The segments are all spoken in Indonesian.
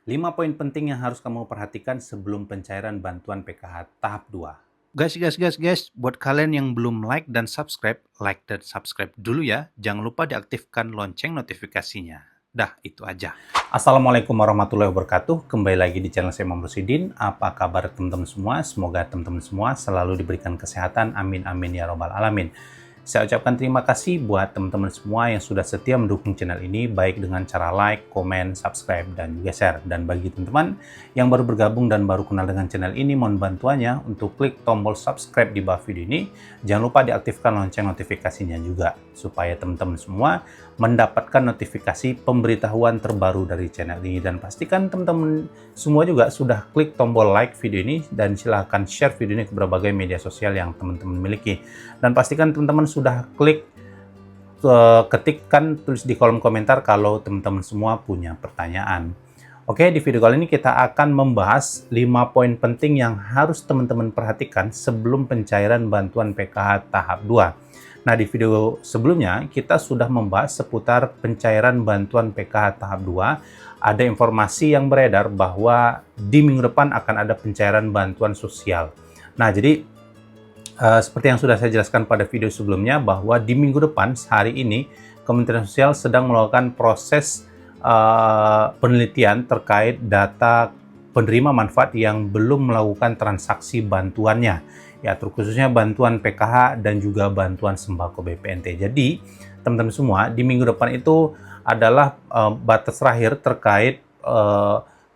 5 poin penting yang harus kamu perhatikan sebelum pencairan bantuan PKH tahap 2. Guys, buat kalian yang belum like dan subscribe dulu ya. Jangan lupa diaktifkan lonceng notifikasinya. Dah, itu aja. Assalamualaikum warahmatullahi wabarakatuh. Kembali lagi di channel saya, Imam Rusidin. Apa kabar teman-teman semua? Semoga teman-teman semua selalu diberikan kesehatan. Amin, amin ya robbal alamin. Saya ucapkan terima kasih buat teman-teman semua yang sudah setia mendukung channel ini, baik dengan cara like, komen, subscribe, dan juga share. Dan bagi teman-teman yang baru bergabung dan baru kenal dengan channel ini, mohon bantuannya untuk klik tombol subscribe di bawah video ini. Jangan lupa diaktifkan lonceng notifikasinya juga, supaya teman-teman semua mendapatkan notifikasi pemberitahuan terbaru dari channel ini. Dan pastikan teman-teman semua juga sudah klik tombol like video ini, dan silahkan share video ini ke berbagai media sosial yang teman-teman miliki. Dan pastikan teman-teman sudah klik, ketikkan, tulis di kolom komentar kalau teman-teman semua punya pertanyaan. Oke, di video kali ini kita akan membahas 5 poin penting yang harus teman-teman perhatikan sebelum pencairan bantuan PKH tahap 2. Nah, di video sebelumnya kita sudah membahas seputar pencairan bantuan PKH tahap 2. Ada informasi yang beredar bahwa di minggu depan akan ada pencairan bantuan sosial. Nah, jadi seperti yang sudah saya jelaskan pada video sebelumnya, bahwa di minggu depan, hari ini, Kementerian Sosial sedang melakukan proses penelitian terkait data penerima manfaat yang belum melakukan transaksi bantuannya, ya, terkhususnya bantuan PKH dan juga bantuan sembako BPNT. Jadi, teman-teman semua, di minggu depan itu adalah batas terakhir terkait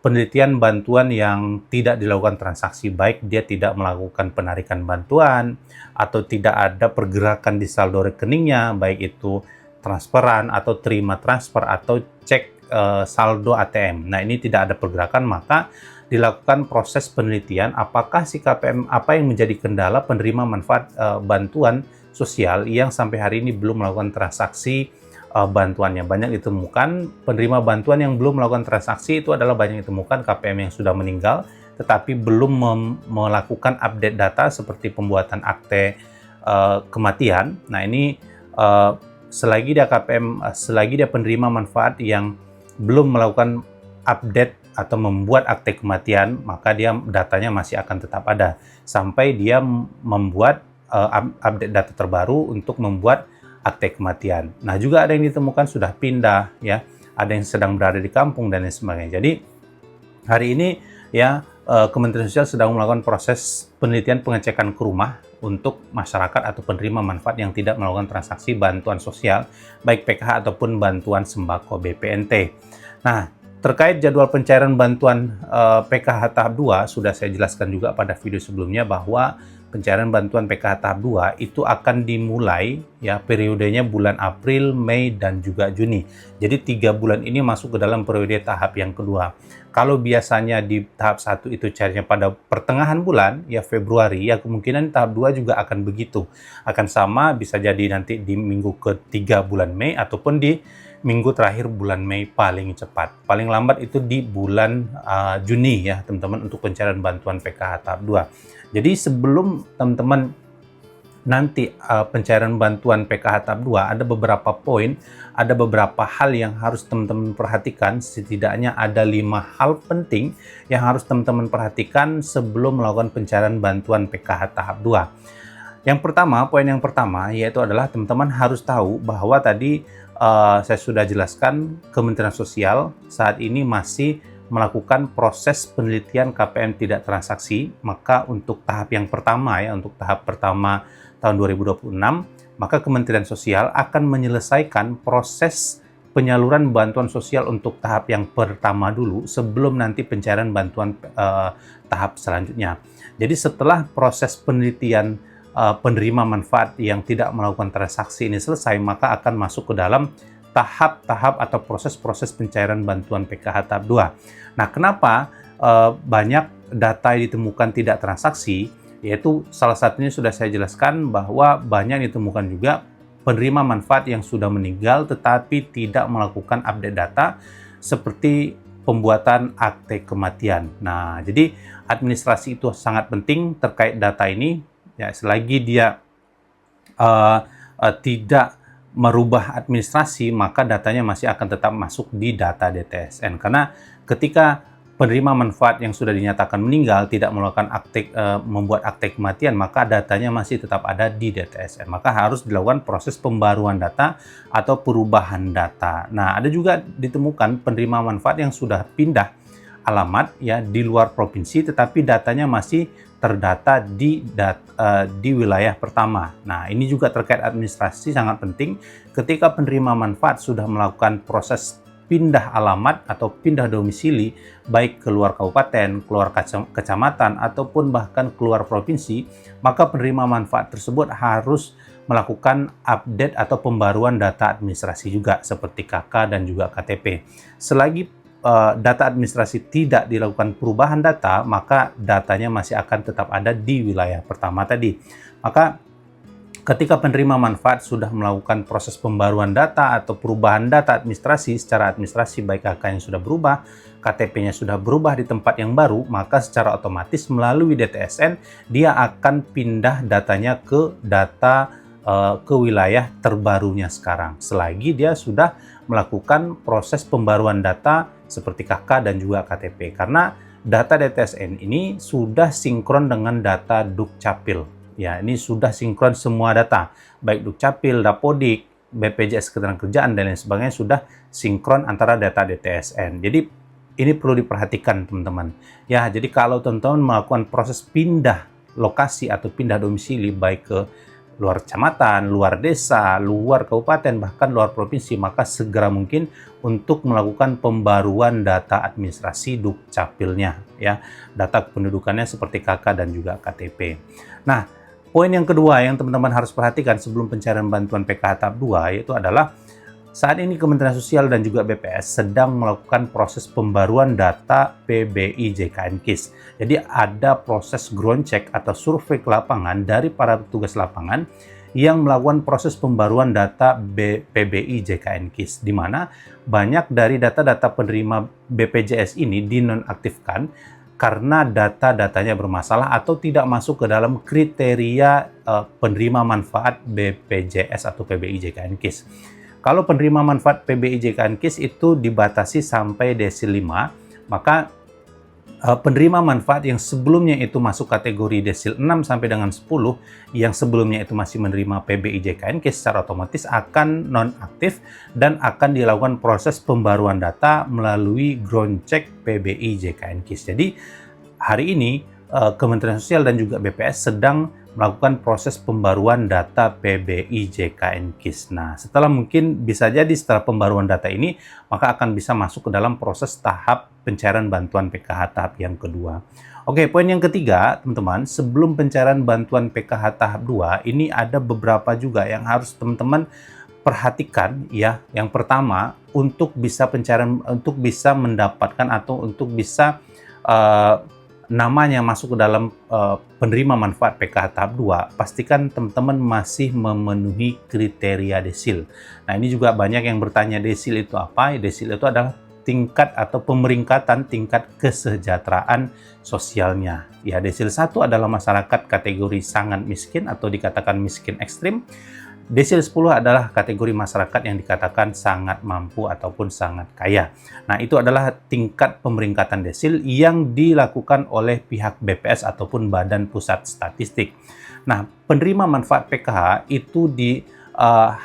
penelitian bantuan yang tidak dilakukan transaksi, baik dia tidak melakukan penarikan bantuan atau tidak ada pergerakan di saldo rekeningnya, baik itu transferan atau terima transfer atau cek saldo ATM. Nah, ini tidak ada pergerakan, maka dilakukan proses penelitian apakah si KPM, apa yang menjadi kendala penerima manfaat bantuan sosial yang sampai hari ini belum melakukan transaksi bantuannya. Banyak ditemukan penerima bantuan yang belum melakukan transaksi itu adalah banyak ditemukan KPM yang sudah meninggal tetapi belum melakukan update data seperti pembuatan akte kematian. Nah, ini selagi dia KPM, selagi dia penerima manfaat yang belum melakukan update atau membuat akte kematian, maka dia datanya masih akan tetap ada sampai dia membuat update data terbaru untuk membuat akte kematian. Nah, juga ada yang ditemukan sudah pindah, ya, ada yang sedang berada di kampung dan lain sebagainya. Jadi hari ini, ya, Kementerian Sosial sedang melakukan proses penelitian pengecekan ke rumah untuk masyarakat atau penerima manfaat yang tidak melakukan transaksi bantuan sosial, baik PKH ataupun bantuan sembako BPNT. Nah, terkait jadwal pencairan bantuan PKH tahap 2, sudah saya jelaskan juga pada video sebelumnya bahwa pencairan bantuan PKH tahap 2 itu akan dimulai, ya, periodenya bulan April, Mei, dan juga Juni. Jadi 3 bulan ini masuk ke dalam periode tahap yang kedua. Kalau biasanya di tahap 1 itu cairnya pada pertengahan bulan, ya Februari, ya kemungkinan tahap 2 juga akan begitu. Akan sama, bisa jadi nanti di minggu ke-3 bulan Mei ataupun di minggu terakhir bulan Mei paling cepat. Paling lambat itu di bulan Juni, ya teman-teman, untuk pencairan bantuan PKH tahap 2. Jadi sebelum teman-teman nanti pencairan bantuan PKH tahap 2, ada beberapa poin, ada beberapa hal yang harus teman-teman perhatikan. Setidaknya ada 5 hal penting yang harus teman-teman perhatikan sebelum melakukan pencairan bantuan PKH tahap 2. Yang pertama, poin yang pertama yaitu adalah teman-teman harus tahu bahwa tadi saya sudah jelaskan Kementerian Sosial saat ini masih melakukan proses penelitian KPM tidak transaksi. Maka untuk tahap yang pertama, ya, untuk tahap pertama tahun 2026, maka Kementerian Sosial akan menyelesaikan proses penyaluran bantuan sosial untuk tahap yang pertama dulu sebelum nanti pencairan bantuan tahap selanjutnya. Jadi setelah proses penelitian penerima manfaat yang tidak melakukan transaksi ini selesai, maka akan masuk ke dalam tahap-tahap atau proses-proses pencairan bantuan PKH tahap 2. Nah, kenapa banyak data yang ditemukan tidak transaksi? Yaitu salah satunya sudah saya jelaskan bahwa banyak ditemukan juga penerima manfaat yang sudah meninggal tetapi tidak melakukan update data seperti pembuatan akte kematian. Nah, jadi administrasi itu sangat penting terkait data ini. Ya, selagi dia tidak merubah administrasi, maka datanya masih akan tetap masuk di data DTSN. Karena ketika penerima manfaat yang sudah dinyatakan meninggal tidak melakukan membuat akte kematian, maka datanya masih tetap ada di DTSN. Maka harus dilakukan proses pembaruan data atau perubahan data. Nah, ada juga ditemukan penerima manfaat yang sudah pindah alamat ya di luar provinsi, tetapi datanya masih terdata di wilayah pertama. Nah, ini juga terkait administrasi sangat penting. Ketika penerima manfaat sudah melakukan proses pindah alamat atau pindah domisili, baik keluar kabupaten, keluar kecamatan, ataupun bahkan keluar provinsi, maka penerima manfaat tersebut harus melakukan update atau pembaruan data administrasi juga, seperti KK dan juga KTP. Selagi data administrasi tidak dilakukan perubahan data, maka datanya masih akan tetap ada di wilayah pertama tadi. Maka ketika penerima manfaat sudah melakukan proses pembaruan data atau perubahan data administrasi secara administrasi, baik KK-nya sudah berubah, KTP-nya sudah berubah di tempat yang baru, maka secara otomatis melalui DTSN dia akan pindah datanya ke wilayah terbarunya sekarang, selagi dia sudah melakukan proses pembaruan data seperti KK dan juga KTP, karena data DTSN ini sudah sinkron dengan data Dukcapil. Ya, ini sudah sinkron semua data, baik Dukcapil, Dapodik, BPJS Ketenagakerjaan, dan lain sebagainya sudah sinkron antara data DTSN. Jadi, ini perlu diperhatikan, teman-teman. Ya, jadi kalau teman-teman melakukan proses pindah lokasi atau pindah domisili, baik ke luar kecamatan, luar desa, luar kabupaten, bahkan luar provinsi, maka segera mungkin untuk melakukan pembaruan data administrasi Dukcapilnya, ya, data kependudukannya seperti KK dan juga KTP. Nah, poin yang kedua yang teman-teman harus perhatikan sebelum pencarian bantuan PKH tahap 2 yaitu adalah saat ini Kementerian Sosial dan juga BPS sedang melakukan proses pembaruan data PBI JKN-KIS. Jadi ada proses ground check atau survei ke lapangan dari para petugas lapangan yang melakukan proses pembaruan data PBI JKN-KIS, di mana banyak dari data-data penerima BPJS ini dinonaktifkan karena data-datanya bermasalah atau tidak masuk ke dalam kriteria penerima manfaat BPJS atau PBI JKN-KIS. Kalau penerima manfaat PBI JKN-KIS itu dibatasi sampai desil 5, maka penerima manfaat yang sebelumnya itu masuk kategori desil 6 sampai dengan 10, yang sebelumnya itu masih menerima PBI JKN-KIS, secara otomatis akan nonaktif dan akan dilakukan proses pembaruan data melalui ground check PBI JKN-KIS. Jadi hari ini Kementerian Sosial dan juga BPS sedang melakukan proses pembaruan data PBI JKN-KIS. Nah, setelah setelah pembaruan data ini, maka akan bisa masuk ke dalam proses tahap pencairan bantuan PKH tahap yang kedua. Oke, poin yang ketiga, teman-teman, sebelum pencairan bantuan PKH tahap 2, ini ada beberapa juga yang harus teman-teman perhatikan ya. Yang pertama, untuk bisa mendapatkan atau untuk bisa namanya masuk ke dalam penerima manfaat PKH tahap 2, pastikan teman-teman masih memenuhi kriteria desil. Nah, ini juga banyak yang bertanya, desil itu apa? Desil itu adalah tingkat atau pemeringkatan tingkat kesejahteraan sosialnya. Ya, desil 1 adalah masyarakat kategori sangat miskin atau dikatakan miskin ekstrim. Desil 10 adalah kategori masyarakat yang dikatakan sangat mampu ataupun sangat kaya. Nah, itu adalah tingkat pemeringkatan desil yang dilakukan oleh pihak BPS ataupun Badan Pusat Statistik. Nah, penerima manfaat PKH itu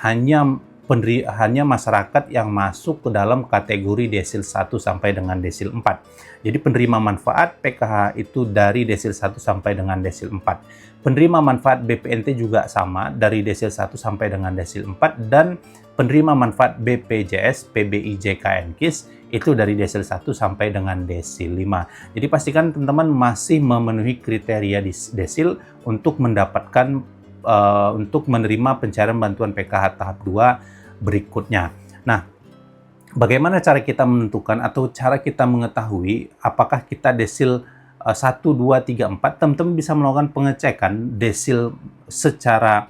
hanya masyarakat yang masuk ke dalam kategori desil 1 sampai dengan desil 4. Jadi penerima manfaat PKH itu dari desil 1 sampai dengan desil 4. Penerima manfaat BPNT juga sama, dari desil 1 sampai dengan desil 4, dan penerima manfaat BPJS PBI JKN-KIS itu dari desil 1 sampai dengan desil 5. Jadi pastikan teman-teman masih memenuhi kriteria desil untuk mendapatkan untuk menerima pencairan bantuan PKH tahap 2 berikutnya. Nah, bagaimana cara kita menentukan atau cara kita mengetahui apakah kita desil 1, 2, 3, 4, teman-teman bisa melakukan pengecekan desil secara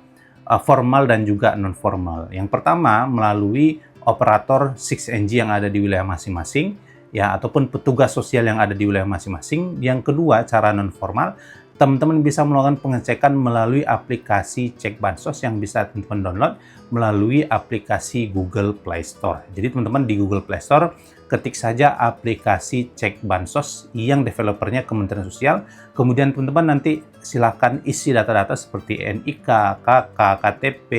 formal dan juga non-formal. Yang pertama, melalui operator 6NG yang ada di wilayah masing-masing, ya, ataupun petugas sosial yang ada di wilayah masing-masing. Yang kedua, cara non-formal, teman-teman bisa melakukan pengecekan melalui aplikasi Cek Bansos yang bisa teman-teman download melalui aplikasi Google Play Store. Jadi teman-teman di Google Play Store ketik saja aplikasi Cek Bansos yang developernya Kementerian Sosial. Kemudian teman-teman nanti silakan isi data-data seperti NIK, KK, KTP,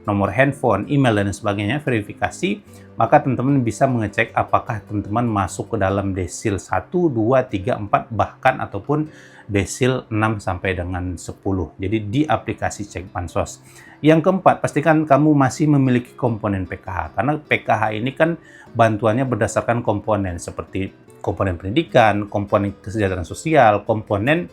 nomor handphone, email, dan sebagainya, verifikasi. Maka teman-teman bisa mengecek apakah teman-teman masuk ke dalam desil 1, 2, 3, 4, bahkan ataupun desil 6 sampai dengan 10. Jadi di aplikasi Cek Bansos. Yang keempat, pastikan kamu masih memiliki komponen PKH. Karena PKH ini kan bantuannya berdasarkan komponen seperti komponen pendidikan, komponen kesejahteraan sosial, komponen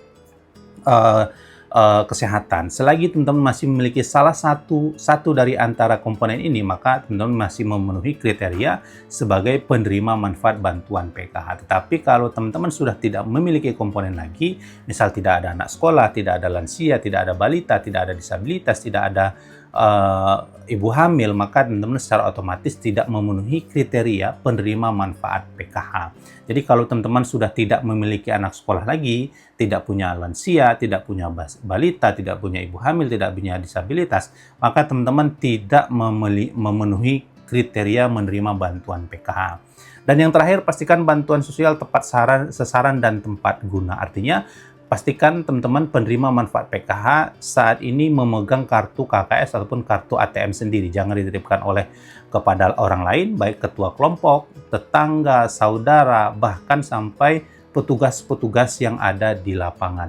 kesehatan. Selagi teman-teman masih memiliki salah satu dari antara komponen ini, maka teman-teman masih memenuhi kriteria sebagai penerima manfaat bantuan PKH. Tetapi kalau teman-teman sudah tidak memiliki komponen lagi, misal tidak ada anak sekolah, tidak ada lansia, tidak ada balita, tidak ada disabilitas, tidak ada ibu hamil, maka teman-teman secara otomatis tidak memenuhi kriteria penerima manfaat PKH. Jadi kalau teman-teman sudah tidak memiliki anak sekolah lagi, tidak punya lansia, tidak punya balita, tidak punya ibu hamil, tidak punya disabilitas, maka teman-teman tidak memenuhi kriteria menerima bantuan PKH. Dan yang terakhir, pastikan bantuan sosial tepat sasaran dan tempat guna. Artinya, pastikan teman-teman penerima manfaat PKH saat ini memegang kartu KKS ataupun kartu ATM sendiri. Jangan dititipkan kepada orang lain, baik ketua kelompok, tetangga, saudara, bahkan sampai petugas-petugas yang ada di lapangan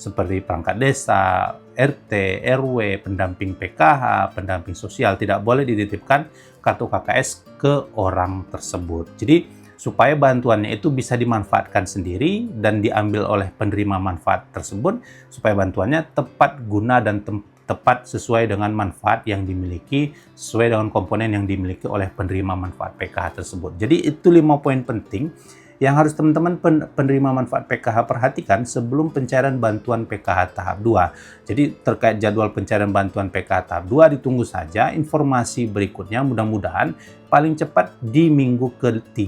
seperti perangkat desa, RT, RW, pendamping PKH, pendamping sosial. Tidak boleh dititipkan kartu KKS ke orang tersebut. Jadi supaya bantuannya itu bisa dimanfaatkan sendiri dan diambil oleh penerima manfaat tersebut, supaya bantuannya tepat guna dan tepat sesuai dengan manfaat yang dimiliki, sesuai dengan komponen yang dimiliki oleh penerima manfaat PKH tersebut. Jadi itu 5 poin penting yang harus teman-teman penerima manfaat PKH perhatikan sebelum pencairan bantuan PKH tahap 2. Jadi terkait jadwal pencairan bantuan PKH tahap 2 ditunggu saja informasi berikutnya, mudah-mudahan paling cepat di minggu ke-3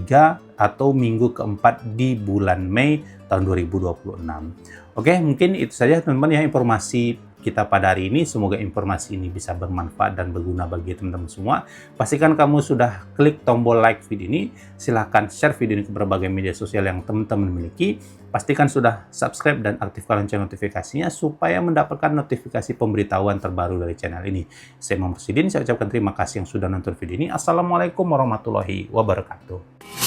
atau minggu ke-4 di bulan Mei tahun 2026. Oke, mungkin itu saja teman-teman ya informasi kita pada hari ini. Semoga informasi ini bisa bermanfaat dan berguna bagi teman-teman semua. Pastikan kamu sudah klik tombol like video ini. Silahkan share video ini ke berbagai media sosial yang teman-teman miliki. Pastikan sudah subscribe dan aktifkan lonceng notifikasinya supaya mendapatkan notifikasi pemberitahuan terbaru dari channel ini. Saya Muhammad Sidin, saya ucapkan terima kasih yang sudah nonton video ini. Assalamualaikum warahmatullahi wabarakatuh.